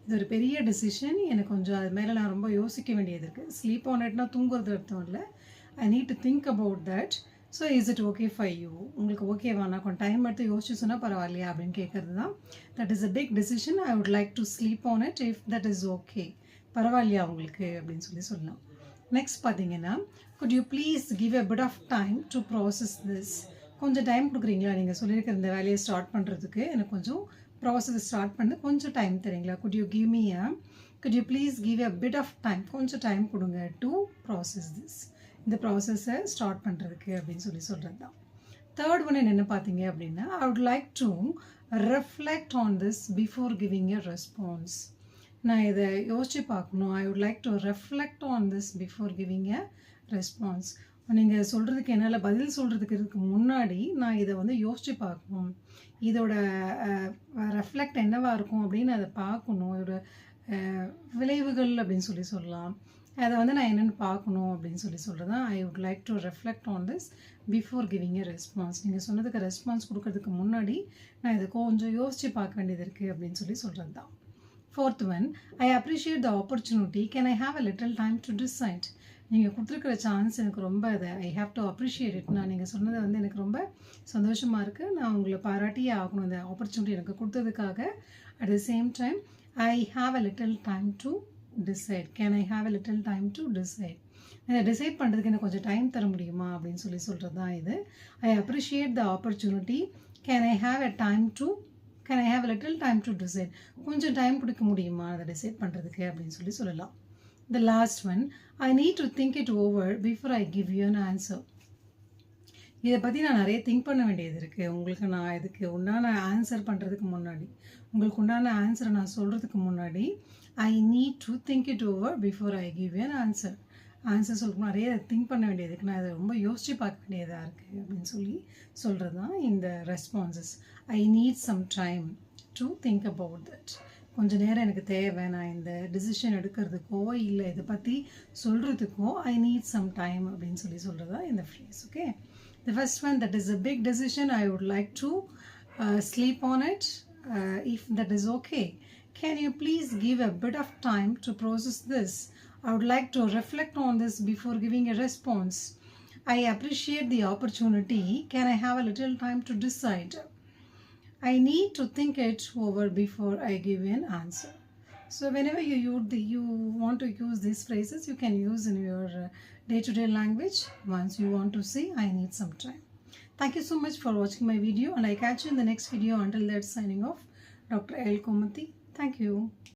இது ஒரு பெரிய டெசிஷன். எனக்கு கொஞ்சம் அது மேலே நான் ரொம்ப யோசிக்க வேண்டியது இருக்குது. ஸ்லீப் ஆன் இட்னா தூங்குறது அர்த்தம் இல்லை. I need to think about that. So is it okay for you? உங்களுக்கு ஓகேவா? நான் கொஞ்சம் டைம் எடுத்து யோசிச்சு சொன்னால் பரவாயில்லையா அப்படின்னு கேட்குறது தான். That is a big decision. I would like to sleep on it if that is okay. பரவாயில்லையா உங்களுக்கு அப்படின்னு சொல்லலாம். நெக்ஸ்ட் பார்த்தீங்கன்னா, could you please give a bit of time to process this? கொஞ்சம் டைம் கொடுக்குறீங்களா? நீங்கள் சொல்லியிருக்கிற இந்த வேலையை ஸ்டார்ட் பண்ணுறதுக்கு எனக்கு கொஞ்சம் ப்ராசஸ் ஸ்டார்ட் பண்ண கொஞ்சம் டைம் தரீங்களா? Could you please give a bit of time, கொஞ்சம் டைம் கொடுங்க டு ப்ராசஸ் திஸ், இந்த ப்ராசஸை ஸ்டார்ட் பண்ணுறதுக்கு அப்படின்னு சொல்கிறது தான். தேர்ட் ஒன் என்ன பார்த்தீங்க அப்படின்னா, ஐ would like to reflect on this before giving a response. நான் இதை யோசித்து பார்க்கணும். ஐ would like to reflect on this before giving a response. நீங்கள் சொல்கிறதுக்கு என்னால் பதில் சொல்கிறதுக்கு முன்னாடி நான் இதை வந்து யோசித்து பார்க்கணும். இதோட ரெஃப்ளெக்ட் என்னவாக இருக்கும் அப்படின்னு அதை பார்க்கணும். இதோட விளைவுகள் அப்படின்னு சொல்லலாம். அதை வந்து நான் என்னென்னு பார்க்கணும் அப்படின்னு சொல்கிறது தான். ஐ would like to reflect on this before giving a response. நீங்கள் சொன்னதுக்கு ரெஸ்பான்ஸ் கொடுக்கறதுக்கு முன்னாடி நான் இதை கொஞ்சம் யோசித்து பார்க்க வேண்டியது இருக்குது அப்படின்னு சொல்கிறது தான். Fourth one, I appreciate the opportunity. Can I have a little time to decide? நீங்கள் கொடுத்துருக்கிற சான்ஸ் எனக்கு ரொம்ப I have to appreciate it. நான் நீங்கள் சொன்னது வந்து எனக்கு ரொம்ப சந்தோஷமாக இருக்குது. நான் உங்களை பாராட்டியே ஆகணும் இந்த ஆப்பர்ச்சுனிட்டி எனக்கு கொடுத்ததுக்காக. At the same time I have a little time to decide. Can I have a little time to decide? Decide பண்ணுறதுக்கு எனக்கு கொஞ்சம் டைம் தர முடியுமா அப்படின்னு சொல்கிறது தான் இது. I appreciate the opportunity. Can I have a little time to decide? கொஞ்சம் டைம் கொடுக்க முடியுமா அதை டிசைட் பண்ணுறதுக்கு அப்படின்னு சொல்லலாம். The last one, I need to think it over before I give you an answer. இதை பற்றி நான் நிறைய திங்க் பண்ண வேண்டியது இருக்குது. உங்களுக்கு நான் இதுக்கு உண்டான ஆன்சர் பண்ணுறதுக்கு முன்னாடி, உங்களுக்கு உண்டான ஆன்சரை நான் சொல்கிறதுக்கு முன்னாடி I need to think it over before I give you an answer. Answer சொல்லணும், நிறைய திங்க் பண்ண வேண்டியது இருக்குது. நான் அதை ரொம்ப யோசித்து பார்க்க வேண்டியதாக இருக்குது அப்படின்னு சொல்கிறது தான் இந்த responses. I need some time to think about that. கொஞ்சம் நேரம் எனக்கு தேவை நான் இந்த டிசிஷன் எடுக்கிறதுக்கோ இல்லை இதை பற்றி சொல்கிறதுக்கோ. ஐ நீட் சம் டைம் அப்படின்னு சொல்கிறது தான் இந்த phrase. Okay, the first one, that is a big decision. I would like to sleep on it if that is okay. Can you please give a bit of time to process this? I would like to reflect on this before giving a response. I appreciate the opportunity. Can I have a little time to decide? I need to think it over before I give an answer. So whenever you want to use these phrases, you can use in your day-to-day language. Once you want to say, I need some time. Thank you so much for watching my video, and I catch you in the next video. Until that, signing off, Dr. L. Komati. Thank you.